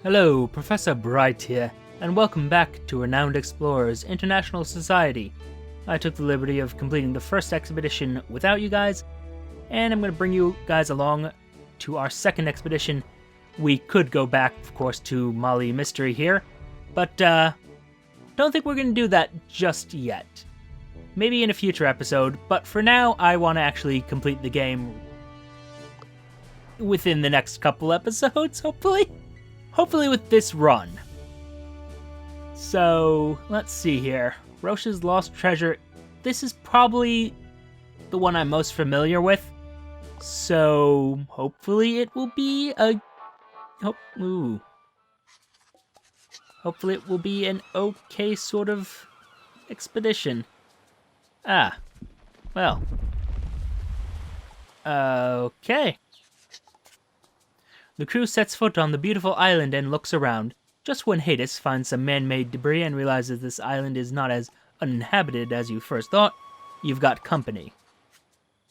Hello, Professor Bright here, and welcome back to Renowned Explorers International Society. I took the liberty of completing the first expedition without you guys, and I'm going to bring you guys along to our second expedition. We could go back, of course, to Mali Mystery here, but don't think we're going to do that just yet. Maybe in a future episode, but for now, I want to actually complete the game within the next couple episodes, hopefully. Hopefully with this run. So, let's see here. Roche's Lost Treasure. This is probably the one I'm most familiar with. So, hopefully it will be a... Hopefully it will be an okay sort of expedition. Well. Okay. The crew sets foot on the beautiful island and looks around. Just when Hades finds some man-made debris and realizes this island is not as uninhabited as you first thought, you've got company.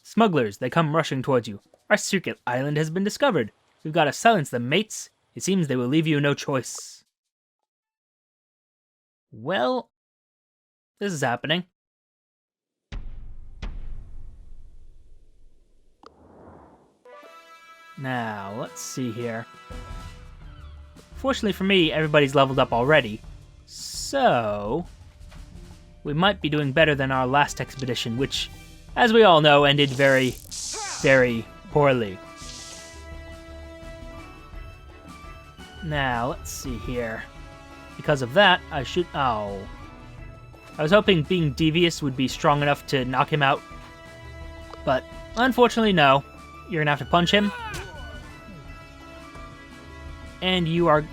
Smugglers, they come rushing towards you. Our secret island has been discovered. We've got to silence them, mates. It seems they will leave you no choice. Well, this is happening. Now, let's see here. Fortunately for me, everybody's leveled up already. So, we might be doing better than our last expedition, which, as we all know, ended very, very poorly. Now, let's see here. Because of that, I should... Oh. I was hoping being devious would be strong enough to knock him out. But, unfortunately, no. You're gonna have to punch him. And you are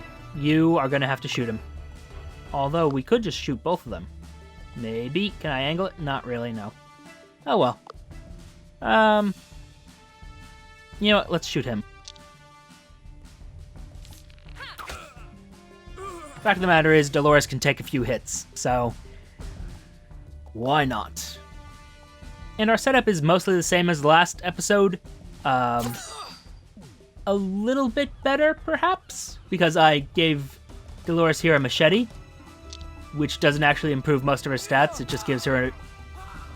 gonna have to shoot him. Although, we could just shoot both of them. Maybe. Can I angle it? Not really, no. Oh well. You know what? Let's shoot him. Fact of the matter is, Dolores can take a few hits, so... why not? And our setup is mostly the same as the last episode. A little bit better, perhaps, because I gave Dolores here a machete, which doesn't actually improve most of her stats. It just gives her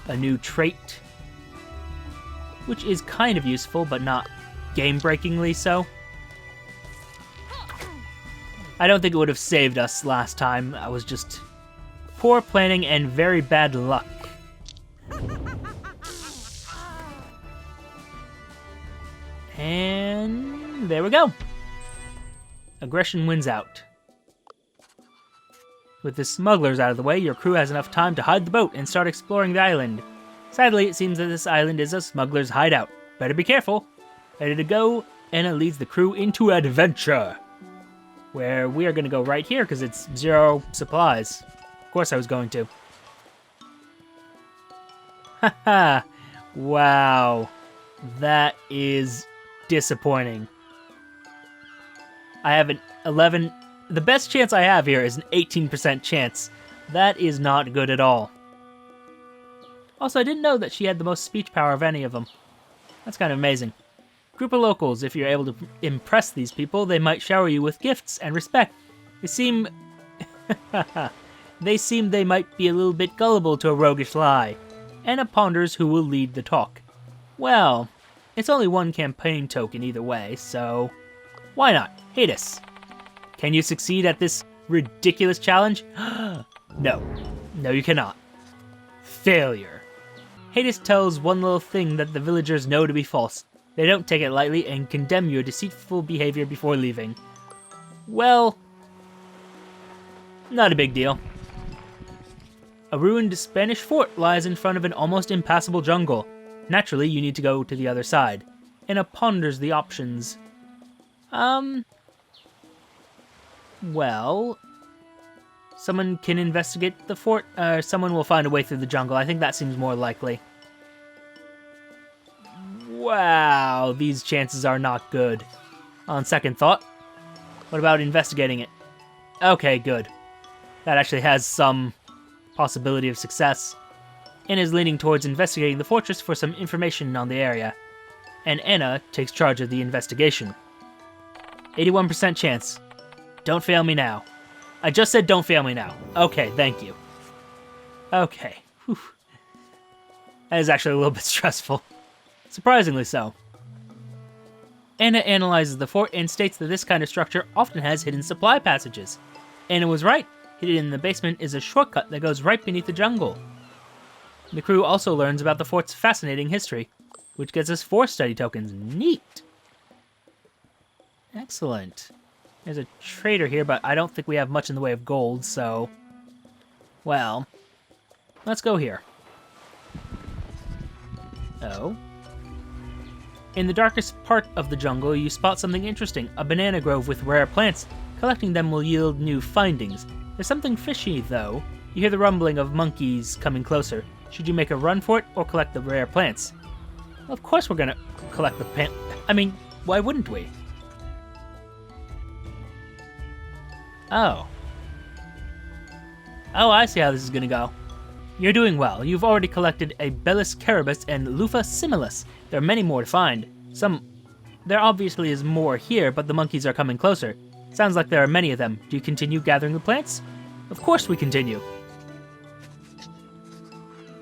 a new trait, which is kind of useful, but not game-breakingly so. I don't think it would have saved us last time. I was just poor planning and very bad luck. And there we go. Aggression wins out. With the smugglers out of the way, your crew has enough time to hide the boat and start exploring the island. Sadly, it seems that this island is a smuggler's hideout. Better be careful. Ready to go, Anna leads the crew into adventure. Where we are going to go right here because it's 0 supplies. Of course I was going to. Haha. Wow. That is disappointing. I have an 11... The best chance I have here is an 18% chance. That is not good at all. Also, I didn't know that she had the most speech power of any of them. That's kind of amazing. Group of locals, if you're able to impress these people, they might shower you with gifts and respect. They seem... they might be a little bit gullible to a roguish lie. Anna ponders who will lead the talk. Well... it's only one campaign token either way, so... why not? Hades. Can you succeed at this ridiculous challenge? No. No, you cannot. Failure. Hades tells one little thing that the villagers know to be false. They don't take it lightly and condemn your deceitful behavior before leaving. Well... not a big deal. A ruined Spanish fort lies in front of an almost impassable jungle. Naturally, you need to go to the other side. Anna ponders the options. Well... someone can investigate the fort, someone will find a way through the jungle. I think that seems more likely. Wow, these chances are not good. On second thought, what about investigating it? Okay, good. That actually has some possibility of success. Anna is leaning towards investigating the fortress for some information on the area, and Anna takes charge of the investigation. 81% chance. Don't fail me now. I just said don't fail me now. Okay, thank you. Okay. Whew. That is actually a little bit stressful. Surprisingly so. Anna analyzes the fort and states that this kind of structure often has hidden supply passages. Anna was right. Hidden in the basement is a shortcut that goes right beneath the jungle. The crew also learns about the fort's fascinating history, which gets us 4 study tokens. Neat! Excellent. There's a trader here, but I don't think we have much in the way of gold, so... Well, let's go here. Oh. In the darkest part of the jungle, you spot something interesting, a banana grove with rare plants. Collecting them will yield new findings. There's something fishy, though. You hear the rumbling of monkeys coming closer. Should you make a run for it, or collect the rare plants? Well, of course we're gonna collect the plant. I mean, why wouldn't we? Oh. Oh, I see how this is gonna go. You're doing well. You've already collected a Bellis carabus and Lufa similis. There are many more to find. There obviously is more here, but the monkeys are coming closer. Sounds like there are many of them. Do you continue gathering the plants? Of course we continue.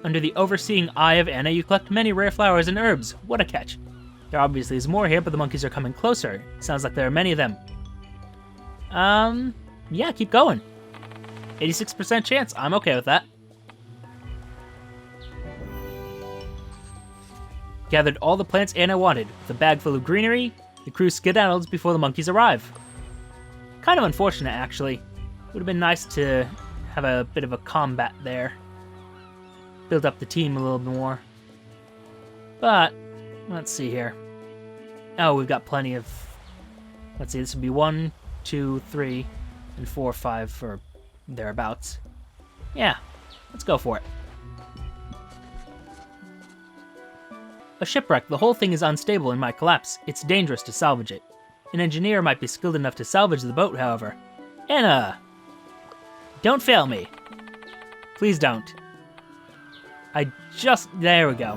Under the overseeing eye of Anna, you collect many rare flowers and herbs. What a catch. There obviously is more here, but the monkeys are coming closer. Sounds like there are many of them. Yeah, keep going. 86% chance. I'm okay with that. Gathered all the plants Anna wanted. With a bag full of greenery, the crew skedaddles before the monkeys arrive. Kind of unfortunate, actually. Would have been nice to have a bit of a combat there. Build up the team a little bit more. But, let's see here. Oh, we've got plenty of... Let's see, this would be 1, 2, 3, and 4, 5, or thereabouts. Yeah, let's go for it. A shipwreck. The whole thing is unstable and might collapse. It's dangerous to salvage it. An engineer might be skilled enough to salvage the boat, however. Anna! Don't fail me. Please don't. There we go.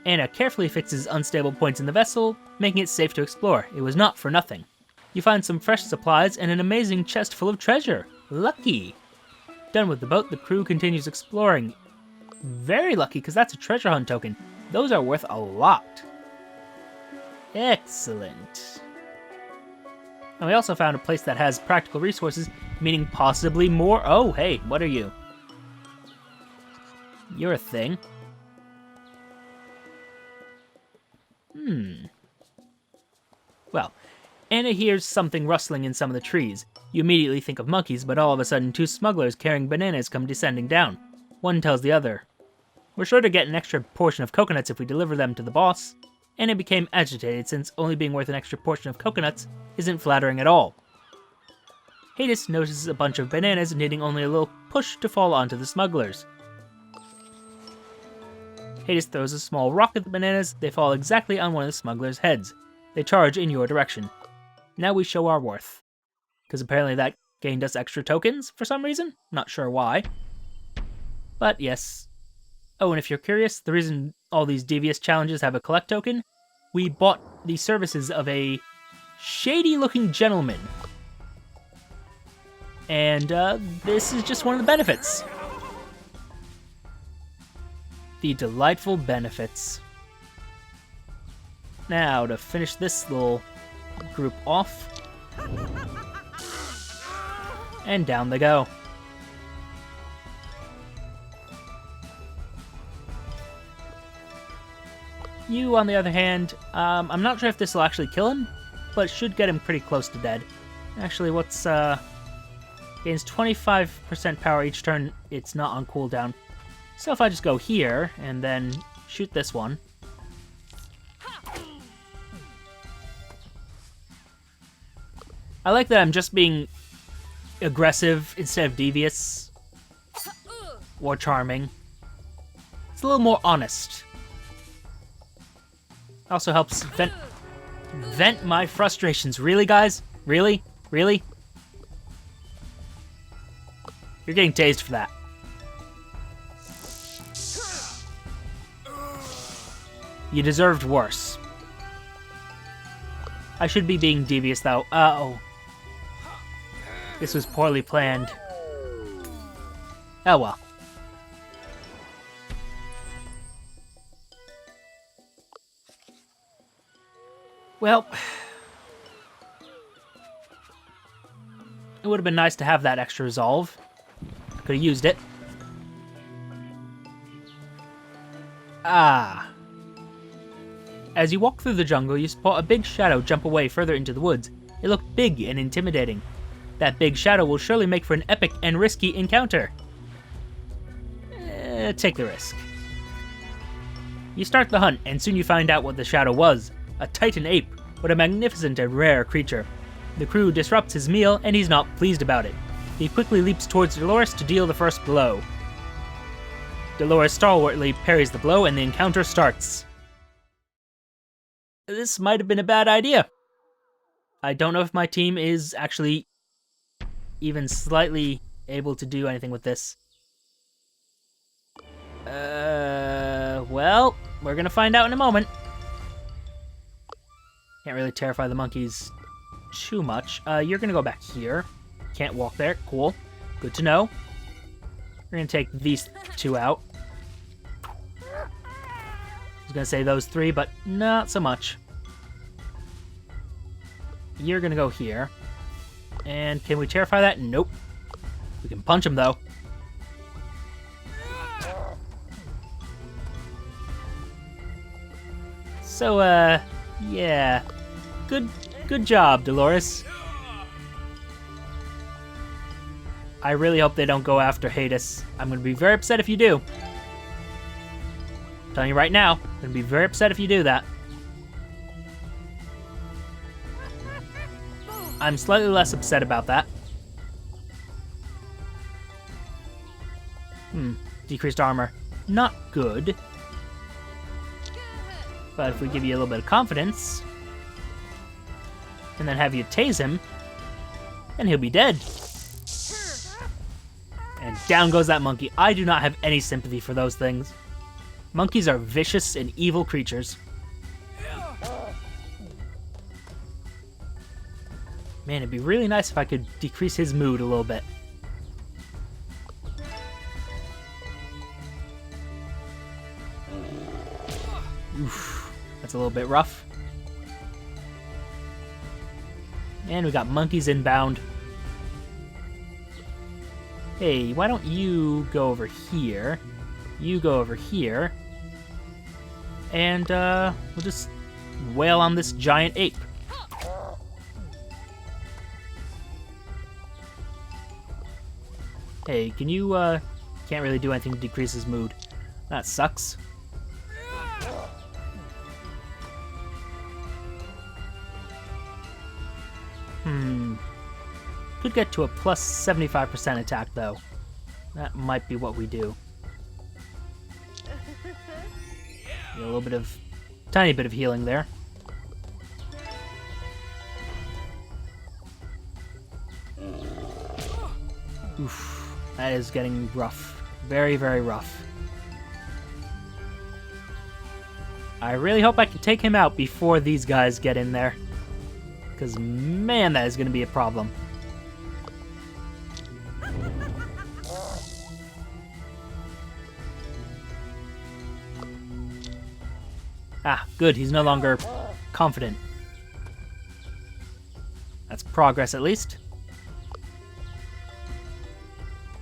Anna carefully fixes unstable points in the vessel, making it safe to explore. It was not for nothing. You find some fresh supplies and an amazing chest full of treasure. Lucky! Done with the boat, the crew continues exploring. Very lucky, because that's a treasure hunt token. Those are worth a lot. Excellent. And we also found a place that has practical resources, meaning possibly more. Oh, hey, what are you? You're a thing. Well, Anna hears something rustling in some of the trees. You immediately think of monkeys, but all of a sudden 2 smugglers carrying bananas come descending down. One tells the other, "We're sure to get an extra portion of coconuts if we deliver them to the boss." Anna became agitated since only being worth an extra portion of coconuts isn't flattering at all. Hades notices a bunch of bananas needing only a little push to fall onto the smugglers. Hades throws a small rock at the bananas. They fall exactly on one of the smugglers' heads. They charge in your direction. Now we show our worth. Because apparently that gained us extra tokens for some reason. Not sure why. But yes. Oh, and if you're curious, the reason all these devious challenges have a collect token, we bought the services of a shady-looking gentleman. And this is just one of the benefits. The delightful benefits. Now, to finish this little group off. And down they go. You, on the other hand, I'm not sure if this will actually kill him, but should get him pretty close to dead. Actually, what's, gains 25% power each turn. It's not on cooldown. So if I just go here, and then shoot this one. I like that I'm just being aggressive instead of devious. Or charming. It's a little more honest. Also helps vent my frustrations. Really, guys? Really? Really? You're getting tased for that. You deserved worse. I should be being devious, though. Uh-oh. This was poorly planned. Oh well. Well, it would have been nice to have that extra resolve. Could have used it. Ah. As you walk through the jungle, you spot a big shadow jump away further into the woods. It looked big and intimidating. That big shadow will surely make for an epic and risky encounter. Take the risk. You start the hunt, and soon you find out what the shadow was. A titan ape. What a magnificent and rare creature. The crew disrupts his meal, and he's not pleased about it. He quickly leaps towards Dolores to deal the first blow. Dolores stalwartly parries the blow, and the encounter starts. This might have been a bad idea. I don't know if my team is actually even slightly able to do anything with this. Well, we're gonna find out in a moment. Can't really terrify the monkeys too much. You're gonna go back here. Can't walk there. Cool. Good to know. We're gonna take these two out. I was gonna say those three, but not so much. You're gonna go here. And can we terrify that? Nope. We can punch him, though. So, yeah. Good job, Dolores. I really hope they don't go after Hades. I'm gonna be very upset if you do. I'm telling you right now, I'm gonna be very upset if you do that. I'm slightly less upset about that. Decreased armor. Not good. But if we give you a little bit of confidence, and then have you tase him, then he'll be dead. And down goes that monkey. I do not have any sympathy for those things. Monkeys are vicious and evil creatures. Man, it'd be really nice if I could decrease his mood a little bit. Oof, that's a little bit rough. And we got monkeys inbound. Hey, why don't you go over here? You go over here. And, we'll just wail on this giant ape. Hey, can you, can't really do anything to decrease his mood. That sucks. Could get to a plus 75% attack, though. That might be what we do. A little bit of, tiny bit of healing there. Oof, that is getting rough. Very, very rough. I really hope I can take him out before these guys get in there. Because, man, that is going to be a problem. Ah, good, he's no longer confident. That's progress, at least.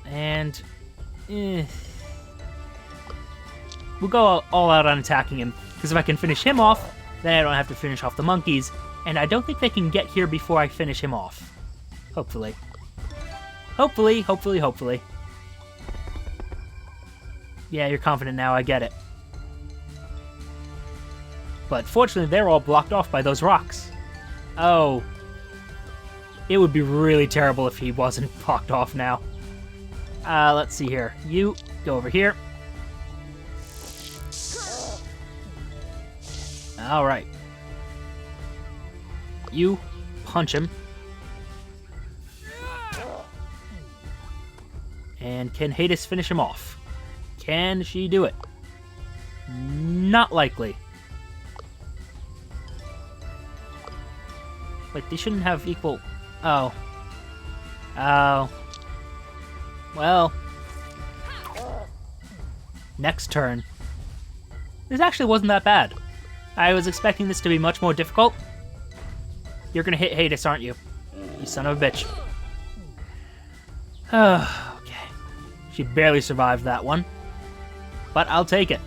And... we'll go all out on attacking him, because if I can finish him off, then I don't have to finish off the monkeys, and I don't think they can get here before I finish him off. Hopefully. Hopefully, hopefully, hopefully. Yeah, you're confident now, I get it. But fortunately, they're all blocked off by those rocks. Oh. It would be really terrible if he wasn't blocked off now. Let's see here. You, go over here. Alright. You, punch him. And can Hades finish him off? Can she do it? Not likely. Like, they shouldn't have equal... Oh. Oh. Well. Next turn. This actually wasn't that bad. I was expecting this to be much more difficult. You're gonna hit Hades, aren't you? You son of a bitch. Okay. She barely survived that one. But I'll take it.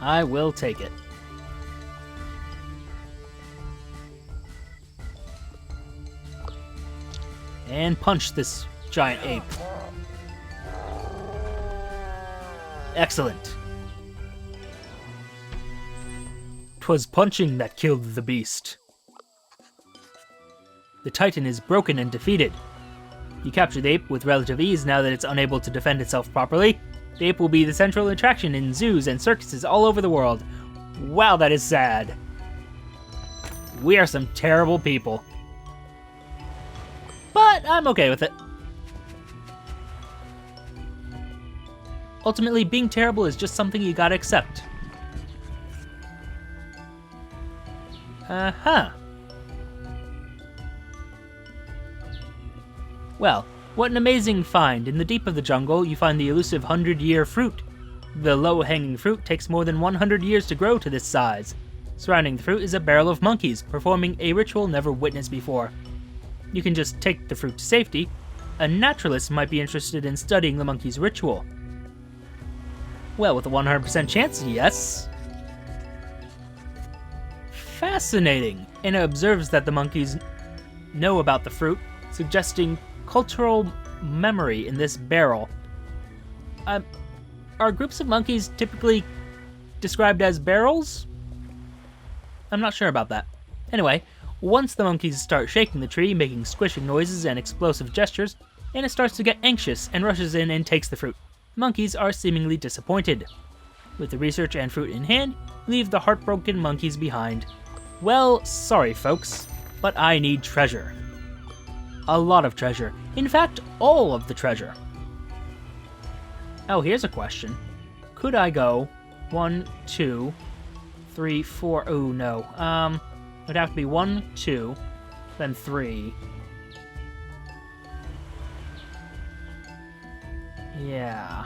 I will take it. And punch this giant ape. Excellent. 'Twas punching that killed the beast. The Titan is broken and defeated. You capture the ape with relative ease now that it's unable to defend itself properly. The ape will be the central attraction in zoos and circuses all over the world. Wow, that is sad. We are some terrible people. But I'm okay with it. Ultimately, being terrible is just something you gotta accept. Uh-huh. Well, what an amazing find. In the deep of the jungle, you find the elusive 100-year fruit. The low-hanging fruit takes more than 100 years to grow to this size. Surrounding the fruit is a barrel of monkeys, performing a ritual never witnessed before. You can just take the fruit to safety. A naturalist might be interested in studying the monkey's ritual. Well, with a 100% chance, yes. Fascinating. Anna observes that the monkeys know about the fruit, suggesting cultural memory in this barrel. Are groups of monkeys typically described as barrels? I'm not sure about that. Anyway, once the monkeys start shaking the tree, making squishing noises and explosive gestures, Anna starts to get anxious and rushes in and takes the fruit. The monkeys are seemingly disappointed. With the research and fruit in hand, leave the heartbroken monkeys behind. Well, sorry folks, but I need treasure. A lot of treasure. In fact, all of the treasure. Oh, here's a question. Could I go 1, 2, 3, 4... Oh, no. It'd have to be 1, 2, then 3. Yeah.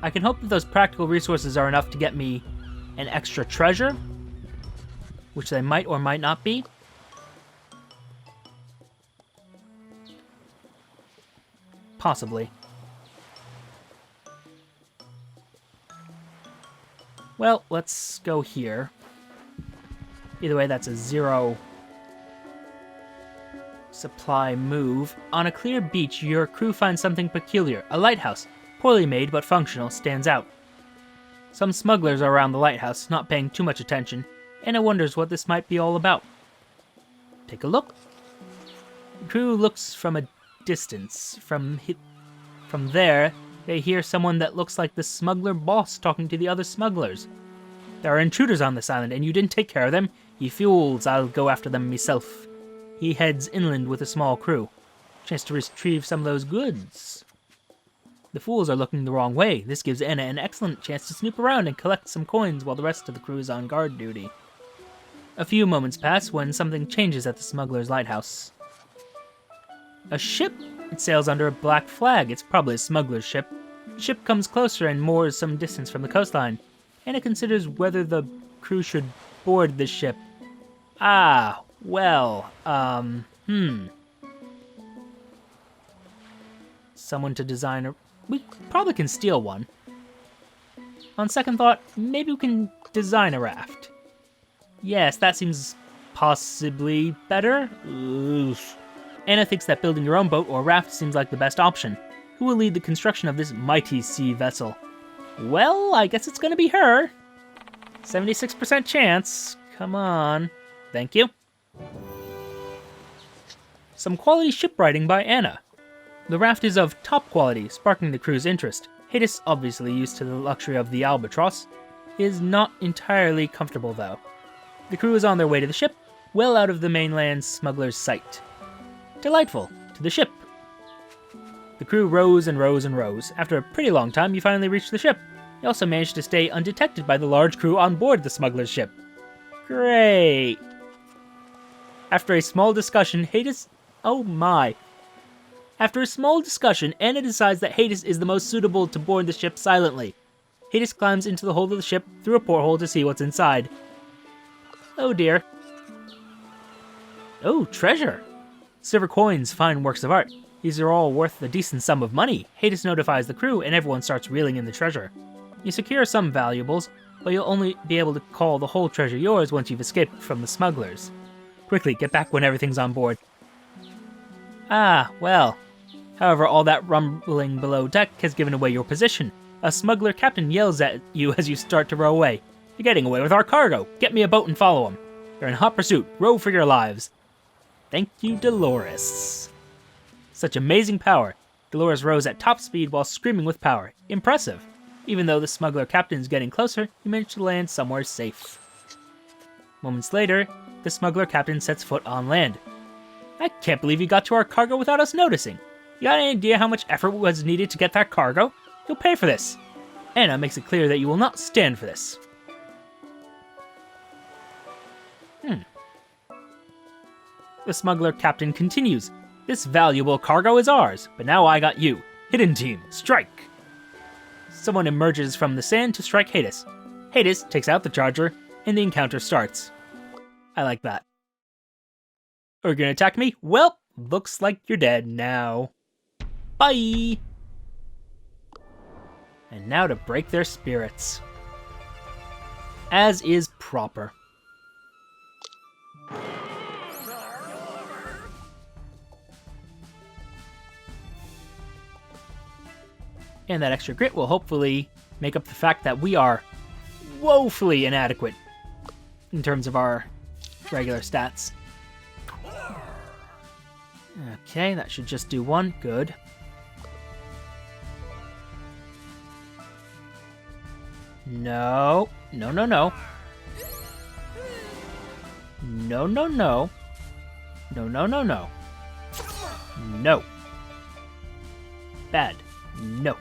I can hope that those practical resources are enough to get me an extra treasure, which they might or might not be. Possibly. Well, let's go here. Either way, that's a 0 supply move. On a clear beach, your crew finds something peculiar. A lighthouse, poorly made but functional, stands out. Some smugglers are around the lighthouse, not paying too much attention. Anna wonders what this might be all about. Take a look. The crew looks from a distance. From there, they hear someone that looks like the smuggler boss talking to the other smugglers. There are intruders on this island, and you didn't take care of them. Ye fools, I'll go after them myself. He heads inland with a small crew. Chance to retrieve some of those goods. The fools are looking the wrong way. This gives Anna an excellent chance to snoop around and collect some coins while the rest of the crew is on guard duty. A few moments pass when something changes at the smuggler's lighthouse. A ship! It sails under a black flag. It's probably a smuggler's ship. The ship comes closer and moors some distance from the coastline. Anna considers whether the crew should board the ship. Ah, well, Someone to design a... We probably can steal one. On second thought, maybe we can design a raft. Yes, that seems possibly better. Oof. Anna thinks that building your own boat or raft seems like the best option. Who will lead the construction of this mighty sea vessel? Well, I guess it's gonna be her. 76% chance. Come on. Thank you. Some quality shipwriting by Anna. The raft is of top quality, sparking the crew's interest. Hades, obviously used to the luxury of the albatross, is not entirely comfortable though. The crew is on their way to the ship, well out of the mainland smuggler's sight. Delightful. To the ship. The crew rows and rows and rows. After a pretty long time, you finally reach the ship. You also managed to stay undetected by the large crew on board the smuggler's ship. Great. After a small discussion, Hades... Oh my. After a small discussion, Anna decides that Hades is the most suitable to board the ship silently. Hades climbs into the hold of the ship through a porthole to see what's inside. Oh dear. Oh, treasure. Silver coins, fine works of art. These are all worth a decent sum of money. Hades notifies the crew and everyone starts reeling in the treasure. You secure some valuables, but you'll only be able to call the whole treasure yours once you've escaped from the smugglers. Quickly, get back when everything's on board. Ah, well. However, all that rumbling below deck has given away your position. A smuggler captain yells at you as you start to row away. You're getting away with our cargo. Get me a boat and follow him. You're in hot pursuit. Row for your lives. Thank you, Dolores. Such amazing power. Dolores rows at top speed while screaming with power. Impressive. Even though the smuggler captain is getting closer, you manage to land somewhere safe. Moments later, the smuggler captain sets foot on land. I can't believe you got to our cargo without us noticing. You got any idea how much effort was needed to get that cargo? You'll pay for this. Anna makes it clear that you will not stand for this. The smuggler captain continues. This valuable cargo is ours, but now I got you. Hidden team, strike! Someone emerges from the sand to strike Hades. Hades takes out the charger, and the encounter starts. I like that. Are you gonna attack me? Well, looks like you're dead now. Bye! And now to break their spirits. As is proper. And that extra grit will hopefully make up the fact that we are woefully inadequate in terms of our regular stats. Okay, that should just do one. Good. No. No, no, no. No, no, no. No, no, no, no. No. Bad. No.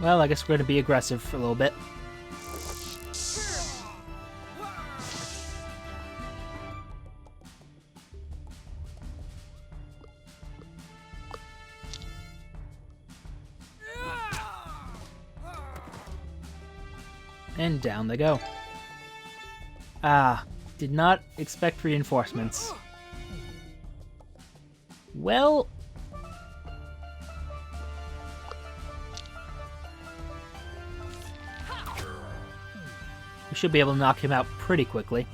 Well, I guess we're going to be aggressive for a little bit. And down they go. Ah, did not expect reinforcements. Well... we should be able to knock him out pretty quickly.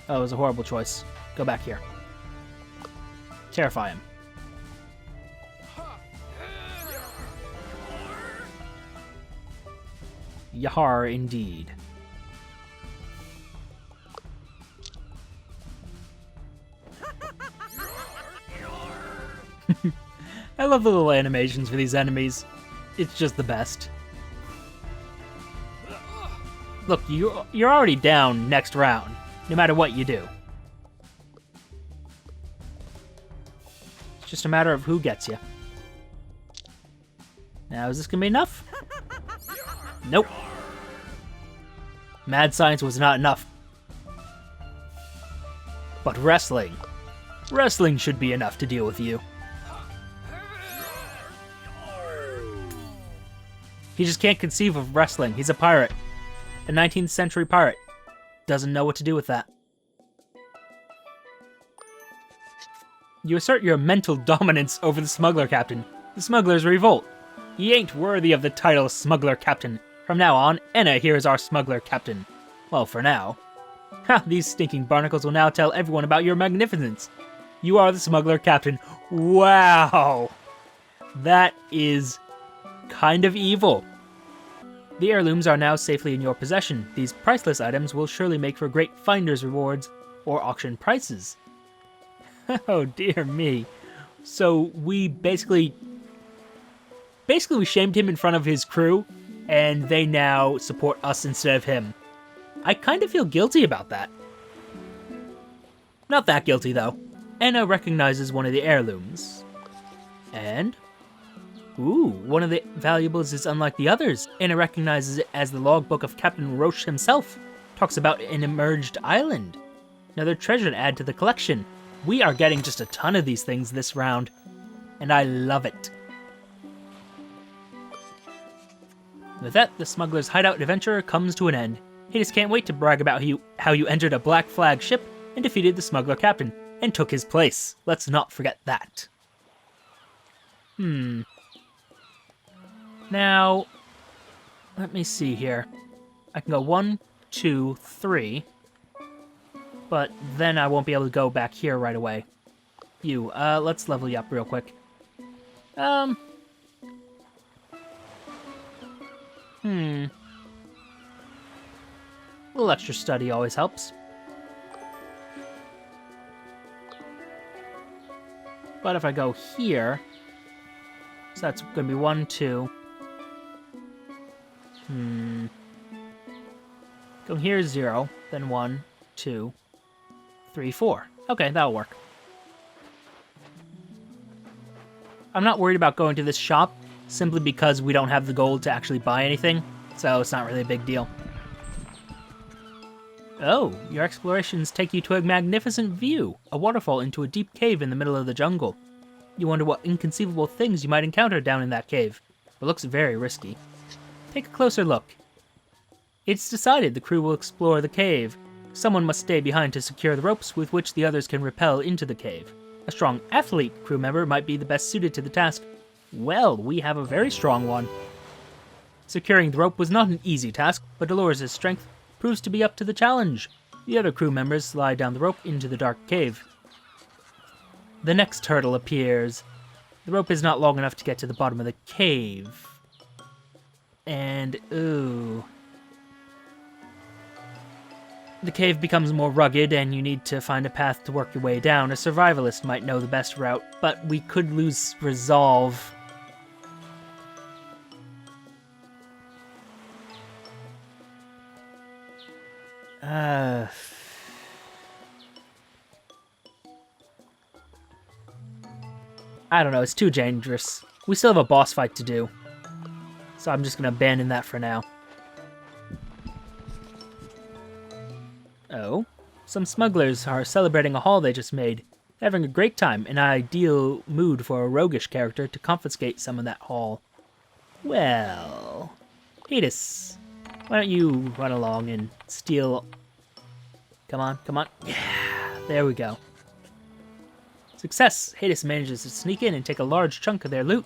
Oh, it was a horrible choice. Go back here. Terrify him. Yahar indeed. I love the little animations for these enemies. It's just the best. Look, you're already down next round, no matter what you do. It's just a matter of who gets you. Now, is this gonna be enough? Nope. Mad science was not enough. But wrestling. Wrestling should be enough to deal with you. He just can't conceive of wrestling. He's a pirate. A 19th century pirate. Doesn't know what to do with that. You assert your mental dominance over the Smuggler Captain. The smugglers revolt. He ain't worthy of the title Smuggler Captain. From now on, Anna here is our Smuggler Captain. Well, for now. Ha, these stinking barnacles will now tell everyone about your magnificence. You are the Smuggler Captain. Wow! That is kind of evil. The heirlooms are now safely in your possession. These priceless items will surely make for great finder's rewards or auction prices. Oh dear me. So we basically we shamed him in front of his crew, and they now support us instead of him. I kind of feel guilty about that. Not that guilty, though. Anna recognizes one of the heirlooms. And... ooh, one of the valuables is unlike the others. Anna recognizes it as the logbook of Captain Roche himself. Talks about an emerged island. Another treasure to add to the collection. We are getting just a ton of these things this round, and I love it. With that, the smuggler's hideout adventure comes to an end. Hades can't wait to brag about how you entered a Black Flag ship and defeated the Smuggler Captain, and took his place. Let's not forget that. Now, let me see here. I can go 1, 2, 3, but then I won't be able to go back here right away. Let's level you up real quick. A little extra study always helps. But if I go here, so that's going to be 1, 2. Go here is 0, then 1, 2, 3, 4. Okay, that'll work. I'm not worried about going to this shop, simply because we don't have the gold to actually buy anything, so it's not really a big deal. Oh, your explorations take you to a magnificent view, a waterfall into a deep cave in the middle of the jungle. You wonder what inconceivable things you might encounter down in that cave. It looks very risky. Take a closer look. It's decided the crew will explore the cave. Someone must stay behind to secure the ropes with which the others can rappel into the cave. A strong athlete crew member might be the best suited to the task. Well, we have a very strong one. Securing the rope was not an easy task, but Dolores' strength proves to be up to the challenge. The other crew members slide down the rope into the dark cave. The next hurdle appears. The rope is not long enough to get to the bottom of the cave. And, ooh. The cave becomes more rugged, and you need to find a path to work your way down. A survivalist might know the best route, but we could lose resolve. I don't know, it's too dangerous. We still have a boss fight to do, so I'm just gonna abandon that for now. Oh, some smugglers are celebrating a haul they just made. They're having a great time, an ideal mood for a roguish character to confiscate some of that haul. Well, Hades, why don't you run along and steal... Come on, come on. Yeah, there we go. Success! Hades manages to sneak in and take a large chunk of their loot.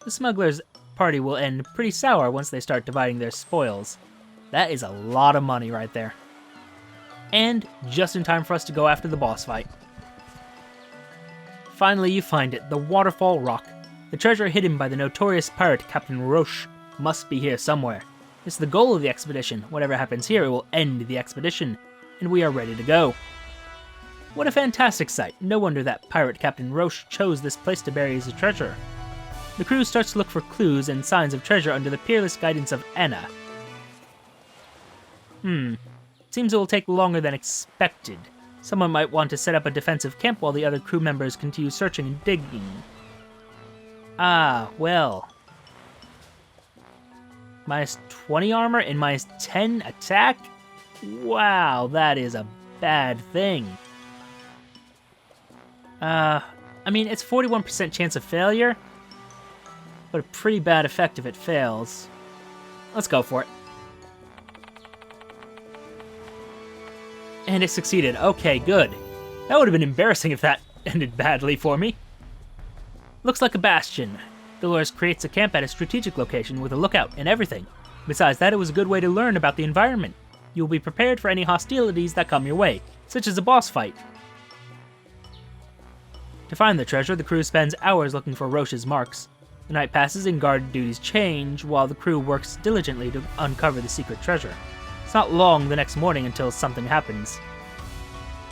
The smugglers' party will end pretty sour once they start dividing their spoils. That is a lot of money right there. And just in time for us to go after the boss fight. Finally, you find it, the Waterfall Rock. The treasure hidden by the notorious pirate Captain Roche must be here somewhere. It's the goal of the expedition. Whatever happens here, it will end the expedition, and we are ready to go. What a fantastic sight. No wonder that pirate Captain Roche chose this place to bury his treasure. The crew starts to look for clues and signs of treasure under the peerless guidance of Anna. Seems it will take longer than expected. Someone might want to set up a defensive camp while the other crew members continue searching and digging. Ah, well. Minus 20 armor and minus 10 attack? Wow, that is a bad thing. I mean, it's 41% chance of failure, but a pretty bad effect if it fails. Let's go for it. And it succeeded. Okay, good. That would have been embarrassing if that ended badly for me. Looks like a bastion. Dolores creates a camp at a strategic location with a lookout and everything. Besides that, it was a good way to learn about the environment. You will be prepared for any hostilities that come your way, such as a boss fight. To find the treasure, the crew spends hours looking for Roche's marks. The night passes and guard duties change, while the crew works diligently to uncover the secret treasure. It's not long the next morning until something happens.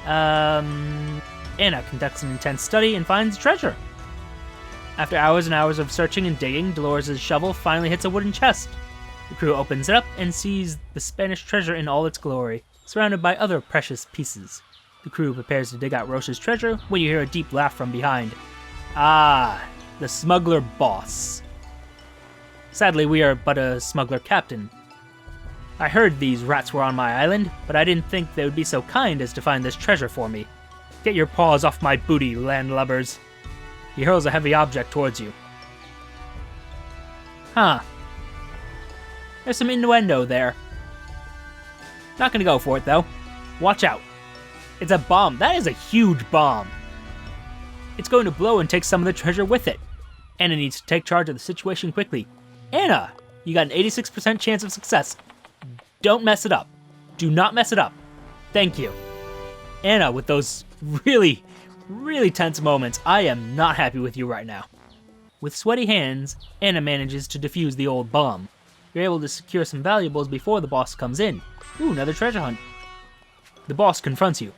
Anna conducts an intense study and finds treasure. After hours and hours of searching and digging, Dolores' shovel finally hits a wooden chest. The crew opens it up and sees the Spanish treasure in all its glory, surrounded by other precious pieces. The crew prepares to dig out Roche's treasure when you hear a deep laugh from behind. Ah, the smuggler boss. Sadly, we are but a smuggler captain. I heard these rats were on my island, but I didn't think they would be so kind as to find this treasure for me. Get your paws off my booty, landlubbers. He hurls a heavy object towards you. Huh. There's some innuendo there. Not gonna go for it, though. Watch out. It's a bomb. That is a huge bomb. It's going to blow and take some of the treasure with it. Anna needs to take charge of the situation quickly. Anna, you got an 86% chance of success. Don't mess it up. Do not mess it up. Thank you. Anna, with those really tense moments, I am not happy with you right now. With sweaty hands, Anna manages to defuse the old bomb. You're able to secure some valuables before the boss comes in. Ooh, another treasure hunt. The boss confronts you.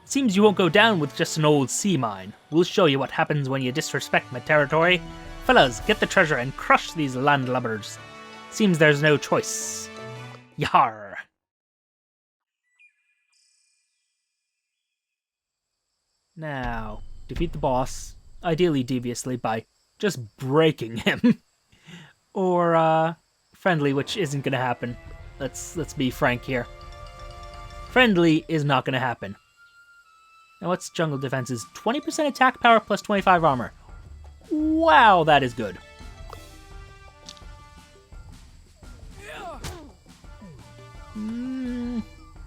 Seems you won't go down with just an old sea mine. We'll show you what happens when you disrespect my territory. Fellas, get the treasure and crush these landlubbers. Seems there's no choice. Yar. Now, defeat the boss, ideally deviously, by just breaking him. Or, friendly, which isn't gonna happen. Let's be frank here. Friendly is not gonna happen. Now what's jungle defenses? 20% attack power plus 25 armor. Wow, that is good.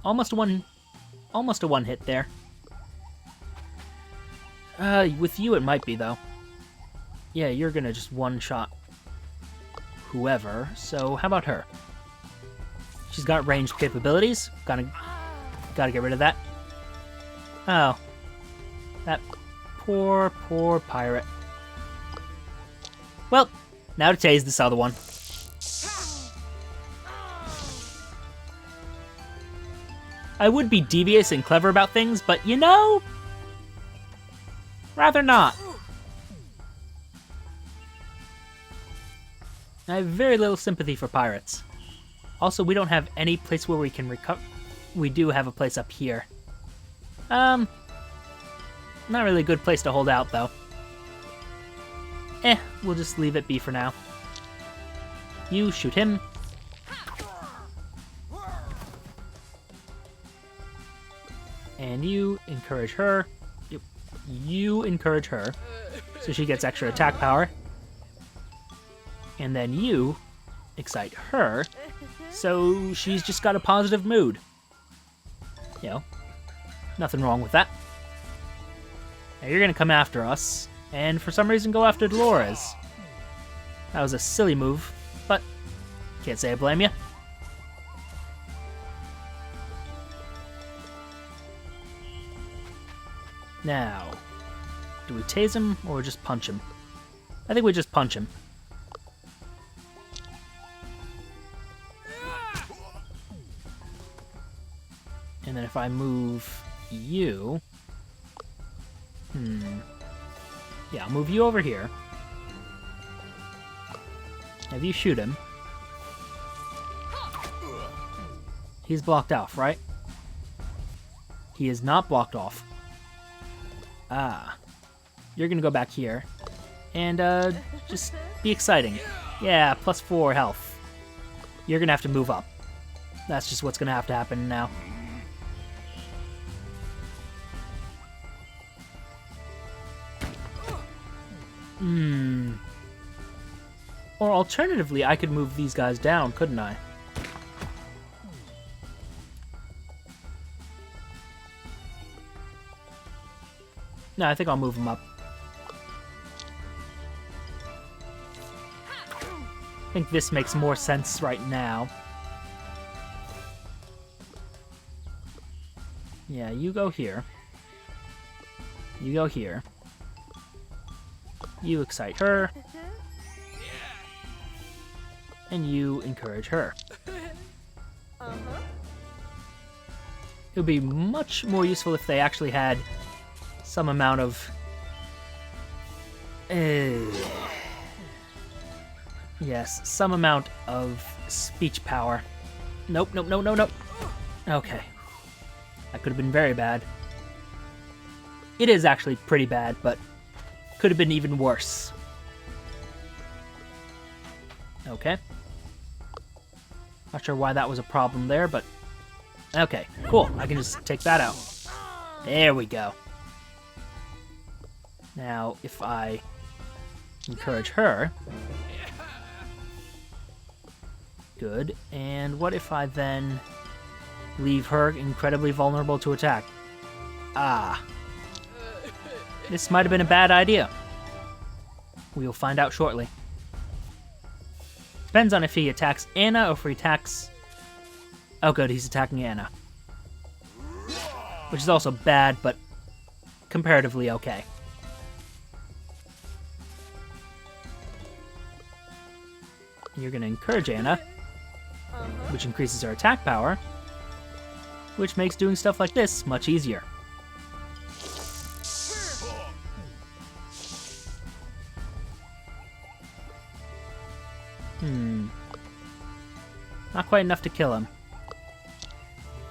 Almost a one hit there. With you it might be though. Yeah, you're gonna just one-shot whoever, so how about her? She's got ranged capabilities. Gotta get rid of that. Oh. That poor pirate. Well, now to tase this other one. I would be devious and clever about things, but you know, rather not. I have very little sympathy for pirates. Also, we don't have any place where we can recover. We do have a place up here. Not really a good place to hold out, though. We'll just leave it be for now. You shoot him. And you encourage her. You encourage her. So she gets extra attack power. And then you excite her. So she's just got a positive mood. You know, nothing wrong with that. Now you're gonna come after us, and for some reason go after Dolores. That was a silly move, but can't say I blame you. Now, do we tase him or just punch him? I think we just punch him. And then if I move you... Yeah, I'll move you over here. Have you shoot him. He's blocked off, right? He is not blocked off. Ah. You're gonna go back here. And, just be exciting. Yeah, plus 4 health. You're gonna have to move up. That's just what's gonna have to happen now. Or alternatively, I could move these guys down, couldn't I? No, I think I'll move them up. I think this makes more sense right now. Yeah, you go here. You go here. You excite her. And you encourage her. It would be much more useful if they actually had some amount of... yes, some amount of speech power. Nope, nope, no, no, no. Okay. That could have been very bad. It is actually pretty bad, but could have been even worse. Okay. Not sure why that was a problem there, but... okay, cool. I can just take that out. There we go. Now, if I encourage her... good. And what if I then leave her incredibly vulnerable to attack? Ah. This might have been a bad idea. We'll find out shortly. Depends on if he attacks Anna or if he attacks... oh good, he's attacking Anna. Which is also bad, but comparatively okay. You're going to encourage Anna, which increases her attack power, which makes doing stuff like this much easier. Not quite enough to kill him.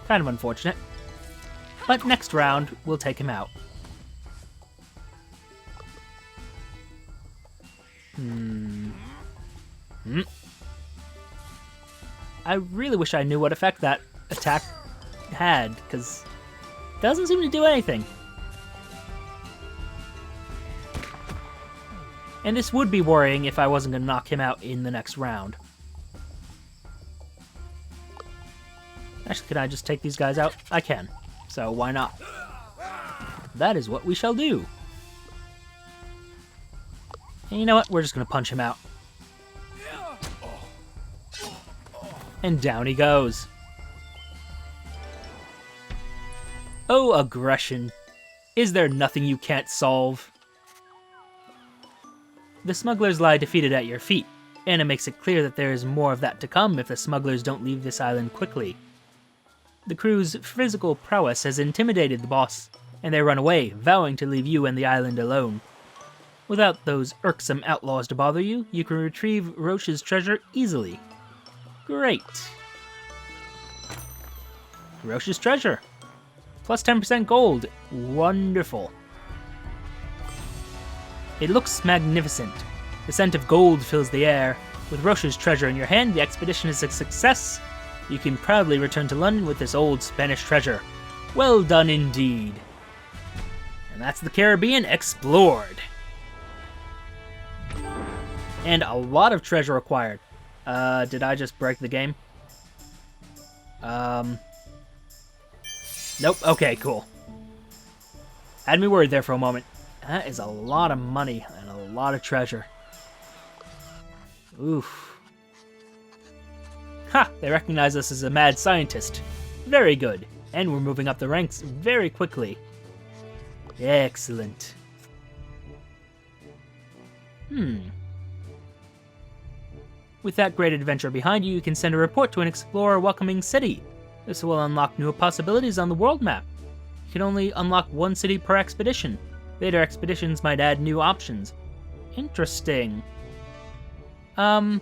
Kind of unfortunate. But next round, we'll take him out. I really wish I knew what effect that attack had, because it doesn't seem to do anything. And this would be worrying if I wasn't going to knock him out in the next round. Actually, can I just take these guys out? I can. So why not? That is what we shall do. And you know what? We're just going to punch him out. And down he goes. Oh, aggression. Is there nothing you can't solve? The smugglers lie defeated at your feet, and it makes it clear that there is more of that to come if the smugglers don't leave this island quickly. The crew's physical prowess has intimidated the boss, and they run away, vowing to leave you and the island alone. Without those irksome outlaws to bother you, you can retrieve Roche's treasure easily. Great. Roche's treasure. Plus 10% gold. Wonderful. It looks magnificent. The scent of gold fills the air. With Roche's treasure in your hand, the expedition is a success. You can proudly return to London with this old Spanish treasure. Well done indeed. And that's the Caribbean explored. And a lot of treasure acquired. Did I just break the game? Nope. Okay, cool. Had me worried there for a moment. That is a lot of money and a lot of treasure. Oof. Ha! They recognize us as a mad scientist. Very good. And we're moving up the ranks very quickly. Excellent. With that great adventure behind you, you can send a report to an explorer welcoming city. This will unlock new possibilities on the world map. You can only unlock one city per expedition. Later expeditions might add new options. Interesting. I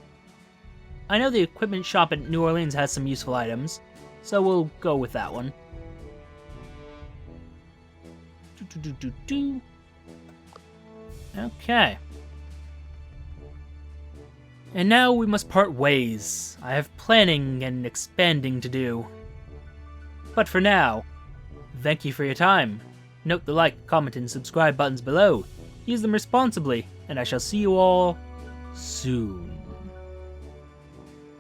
know the equipment shop at New Orleans has some useful items, so we'll go with that one. Okay. And now we must part ways. I have planning and expanding to do. But for now, thank you for your time. Note the like, comment, and subscribe buttons below. Use them responsibly, and I shall see you all soon.